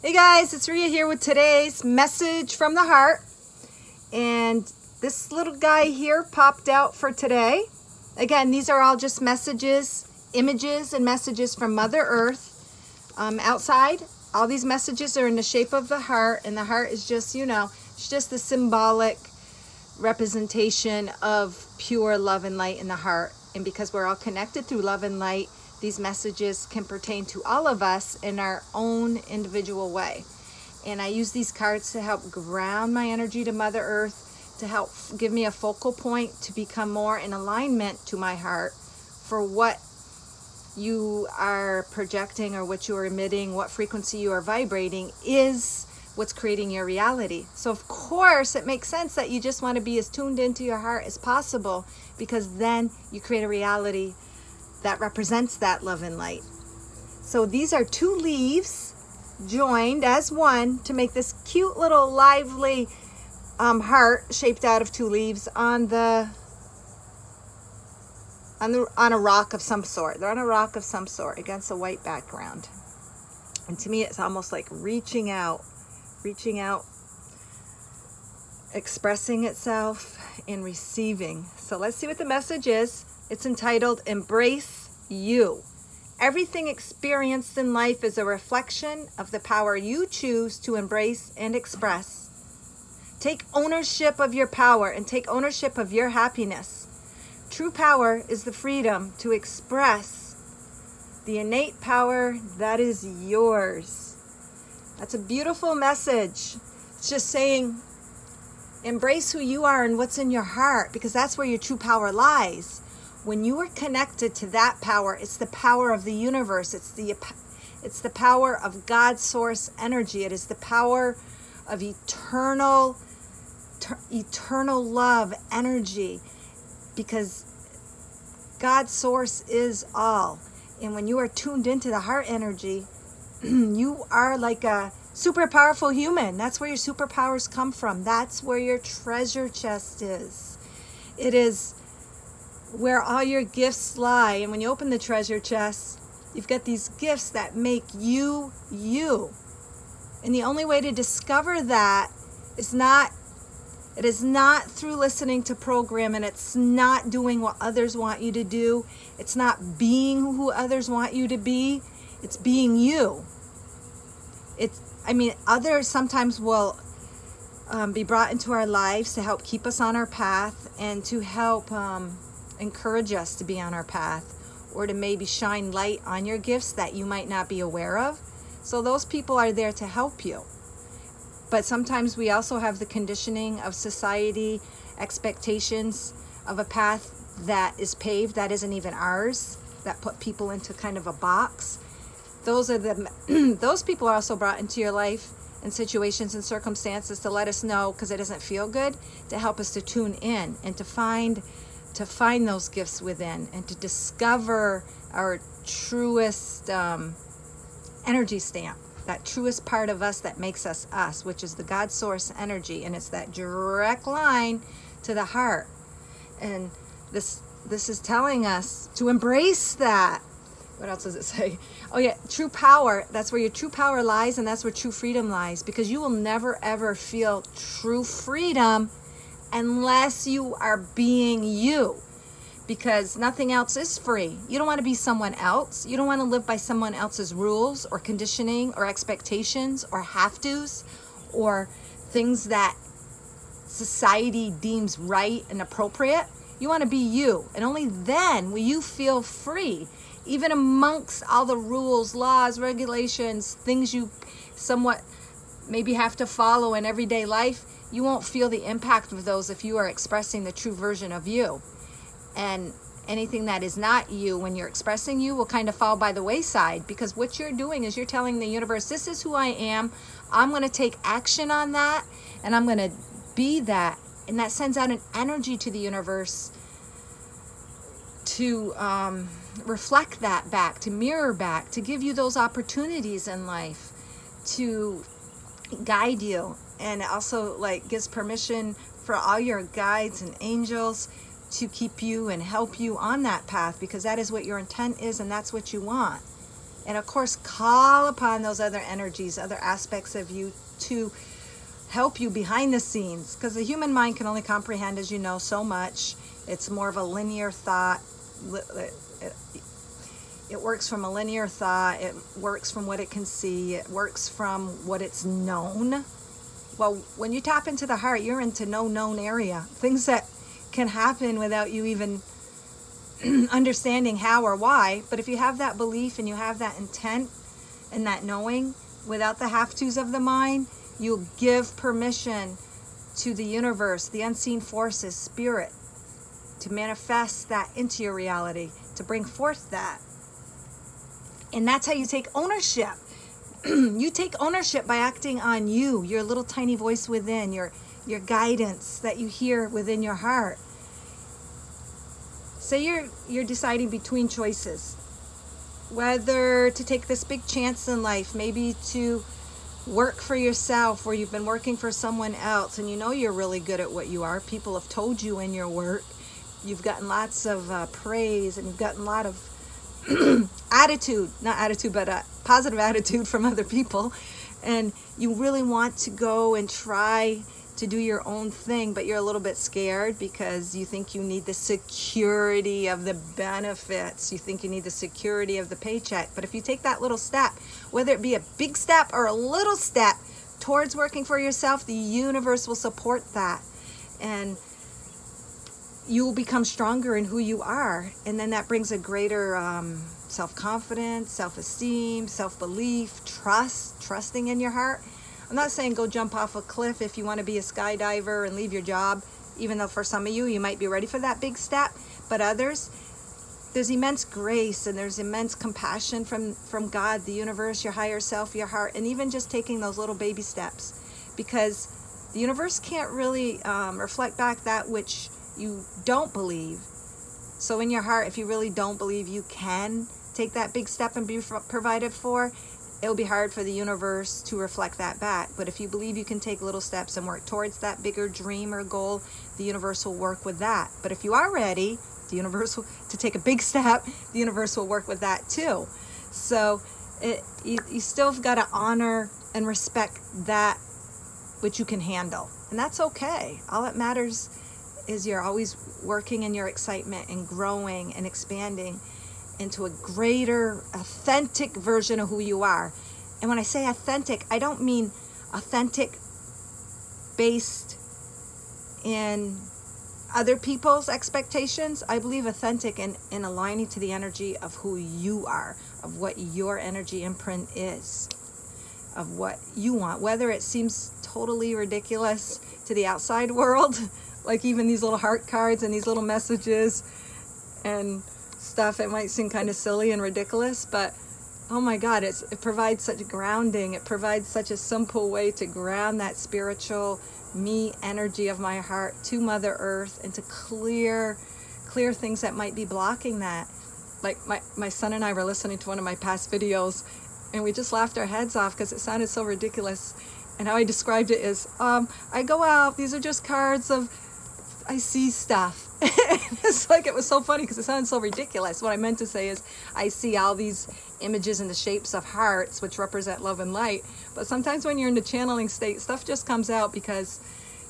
Hey guys, it's Ria here with today's message from the heart. And this little guy here popped out for today. Again, these are all just messages, images and messages from Mother Earth. Outside, all these messages are in the shape of the heart, and the heart is just, it's just the symbolic representation of pure love and light in the heart. And because we're all connected through love and light, these messages can pertain to all of us in our own individual way. And I use these cards to help ground my energy to Mother Earth, to help give me a focal point to become more in alignment to my heart for what you are projecting or what you are emitting, what frequency you are vibrating is what's creating your reality. So of course it makes sense that you just want to be as tuned into your heart as possible, because then you create a reality that represents that love and light. So these are two leaves joined as one to make this cute little lively heart shaped out of two leaves on a rock of some sort. They're on a rock of some sort against a white background. And to me it's almost like reaching out, expressing itself and receiving. So let's see what the message is. It's entitled Embrace You. Everything experienced in life is a reflection of the power you choose to embrace and express. Take ownership of your power and take ownership of your happiness. True power is the freedom to express the innate power that is yours. That's a beautiful message. It's just saying, embrace who you are and what's in your heart, because that's where your true power lies. When you are connected to that power, it's the power of the universe. It's the power of God's source energy. It is the power of eternal love energy, because God's source is all. And when you are tuned into the heart energy, you are like a super powerful human. That's where your superpowers come from. That's where your treasure chest is. It is where all your gifts lie. And when you open the treasure chest, you've got these gifts that make you you. And the only way to discover that is not through listening to program, and it's not doing what others want you to do. It's not being who others want you to be. It's being you. Others sometimes will be brought into our lives to help keep us on our path and to help encourage us to be on our path, or to maybe shine light on your gifts that you might not be aware of. So those people are there to help you. But sometimes we also have the conditioning of society, expectations of a path that is paved, that isn't even ours, that put people into kind of a box. Those people are also brought into your life in situations and circumstances to let us know, because it doesn't feel good, to help us to tune in and to find those gifts within, and to discover our truest energy stamp, that truest part of us that makes us us, which is the God source energy. And it's that direct line to the heart. And this is telling us to embrace that. What else does it say? Oh yeah, true power. That's where your true power lies, and that's where true freedom lies, because you will never ever feel true freedom unless you are being you, because nothing else is free. You don't want to be someone else. You don't want to live by someone else's rules or conditioning or expectations or have-tos or things that society deems right and appropriate. You want to be you, and only then will you feel free. Even amongst all the rules, laws, regulations, things you somewhat maybe have to follow in everyday life, you won't feel the impact of those if you are expressing the true version of you. And anything that is not you, when you're expressing you, will kind of fall by the wayside, because what you're doing is you're telling the universe, this is who I am. I'm going to take action on that, and I'm going to be that. And that sends out an energy to the universe to reflect that back, to mirror back, to give you those opportunities in life, to guide you. And it also gives permission for all your guides and angels to keep you and help you on that path, because that is what your intent is, and that's what you want. And of course, call upon those other energies, other aspects of you to help you behind the scenes, because the human mind can only comprehend, as you know, so much. It's more of a linear thought. It works from a linear thought. It works from what it can see. It works from what it's known. Well, when you tap into the heart, you're into no known area. Things that can happen without you even understanding how or why. But if you have that belief and you have that intent and that knowing without the have-tos of the mind, you'll give permission to the universe, the unseen forces, spirit, to manifest that into your reality, to bring forth that. And that's how you take ownership. You take ownership by acting on you, your little tiny voice within, your guidance that you hear within your heart. Say you're deciding between choices, whether to take this big chance in life, maybe to work for yourself where you've been working for someone else and you know you're really good at what you are. People have told you in your work. You've gotten lots of praise, and you've gotten a lot of positive attitude from other people. And you really want to go and try to do your own thing, but you're a little bit scared because you think you need the security of the benefits. You think you need the security of the paycheck. But if you take that little step, whether it be a big step or a little step towards working for yourself, the universe will support that. And you will become stronger in who you are. And then that brings a greater self-confidence, self-esteem, self-belief, trusting in your heart. I'm not saying go jump off a cliff if you want to be a skydiver and leave your job, even though for some of you, you might be ready for that big step. But others, there's immense grace and there's immense compassion from God, the universe, your higher self, your heart, and even just taking those little baby steps. Because the universe can't really reflect back that which you don't believe. So in your heart, if you really don't believe you can take that big step and be provided for, it'll be hard for the universe to reflect that back. But if you believe you can take little steps and work towards that bigger dream or goal, the universe will work with that. But if you are ready, the universe will, to take a big step, the universe will work with that too. So you still got to honor and respect that which you can handle. And that's okay. All that matters is you're always working in your excitement and growing and expanding into a greater, authentic version of who you are. And when I say authentic, I don't mean authentic based in other people's expectations. I believe authentic in aligning to the energy of who you are, of what your energy imprint is, of what you want. Whether it seems totally ridiculous to the outside world, like even these little heart cards and these little messages and stuff, it might seem kind of silly and ridiculous, but oh my God, it provides such grounding. It provides such a simple way to ground that spiritual me energy of my heart to Mother Earth and to clear things that might be blocking that. Like my son and I were listening to one of my past videos and we just laughed our heads off because it sounded so ridiculous. And how I described it is, I go out, these are just cards of, I see stuff. It's like, it was so funny because it sounded so ridiculous. What I meant to say is I see all these images in the shapes of hearts which represent love and light, but sometimes when you're in the channeling state, stuff just comes out because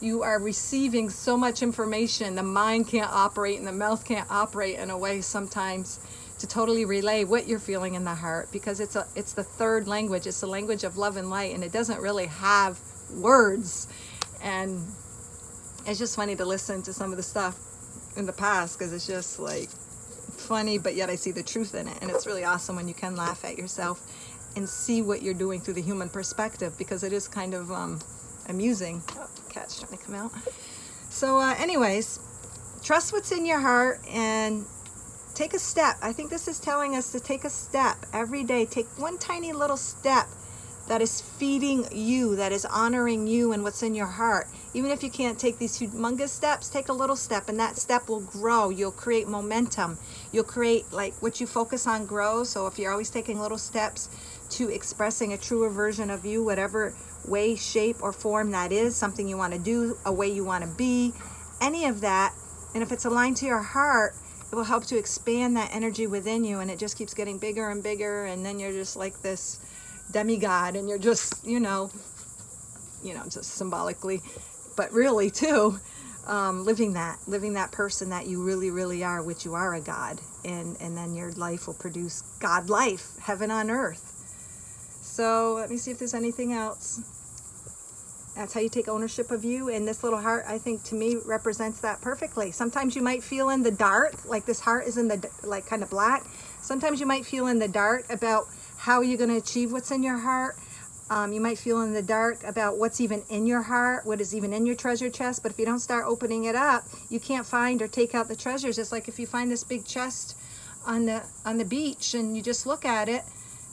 you are receiving so much information. The mind can't operate and the mouth can't operate in a way sometimes to totally relay what you're feeling in the heart, because it's the third language. It's the language of love and light, and it doesn't really have words. And it's just funny to listen to some of the stuff in the past because it's just like funny, but yet I see the truth in it. And it's really awesome when you can laugh at yourself and see what you're doing through the human perspective, because it is kind of amusing. Oh, cat's trying to come out. So anyways, trust what's in your heart and take a step. I think this is telling us to take a step every day. Take one tiny little step that is feeding you, that is honoring you and what's in your heart. Even if you can't take these humongous steps, take a little step, and that step will grow. You'll create momentum. You'll create, like, what you focus on grows. So if you're always taking little steps to expressing a truer version of you, whatever way, shape, or form that is, something you want to do, a way you want to be, any of that, and if it's aligned to your heart, it will help to expand that energy within you, and it just keeps getting bigger and bigger, and then you're just like this demigod, and you're just, just symbolically, but really too, living that person that you really, really are, which you are a God, and then your life will produce God life, heaven on earth. So let me see if there's anything else. That's how you take ownership of you, and this little heart, I think, to me, represents that perfectly. Sometimes you might feel in the dark, like this heart is in the, like, kind of black. Sometimes you might feel in the dark about how you're going to achieve what's in your heart. You might feel in the dark about what's even in your heart, what is even in your treasure chest. But if you don't start opening it up, you can't find or take out the treasures. It's like if you find this big chest on the beach and you just look at it,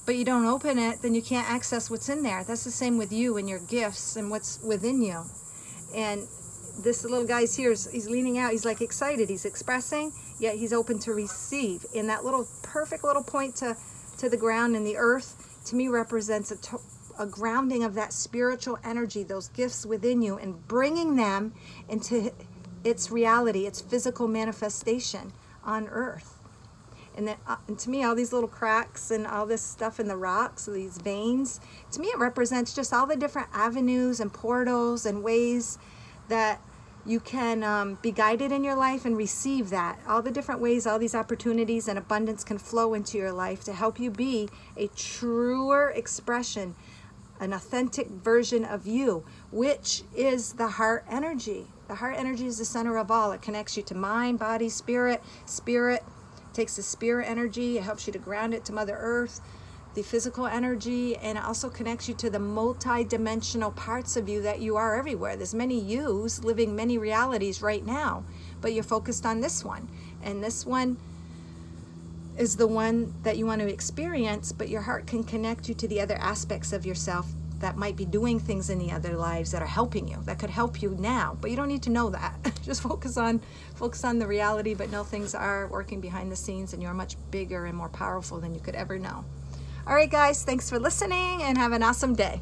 but you don't open it, then you can't access what's in there. That's the same with you and your gifts and what's within you. And this little guy's here, he's leaning out, he's like excited, he's expressing, yet he's open to receive. And that little perfect little point to the ground and the earth, to me, represents a grounding of that spiritual energy, those gifts within you, and bringing them into its reality, its physical manifestation on earth. And to me, all these little cracks and all this stuff in the rocks, these veins, to me it represents just all the different avenues and portals and ways that you can be guided in your life and receive that. All the different ways, all these opportunities and abundance can flow into your life to help you be a truer expression, an authentic version of you, which is the heart energy. The heart energy is the center of all. It connects you to mind, body, spirit. Spirit takes the spirit energy, it helps you to ground it to Mother Earth, the physical energy, and it also connects you to the multi-dimensional parts of you that you are everywhere. There's many yous living many realities right now, but you're focused on this one. And this one is the one that you want to experience, but your heart can connect you to the other aspects of yourself that might be doing things in the other lives that are helping you, that could help you now, but you don't need to know that. Just focus on the reality, but know things are working behind the scenes, and you're much bigger and more powerful than you could ever know. All right, guys, thanks for listening, and have an awesome day.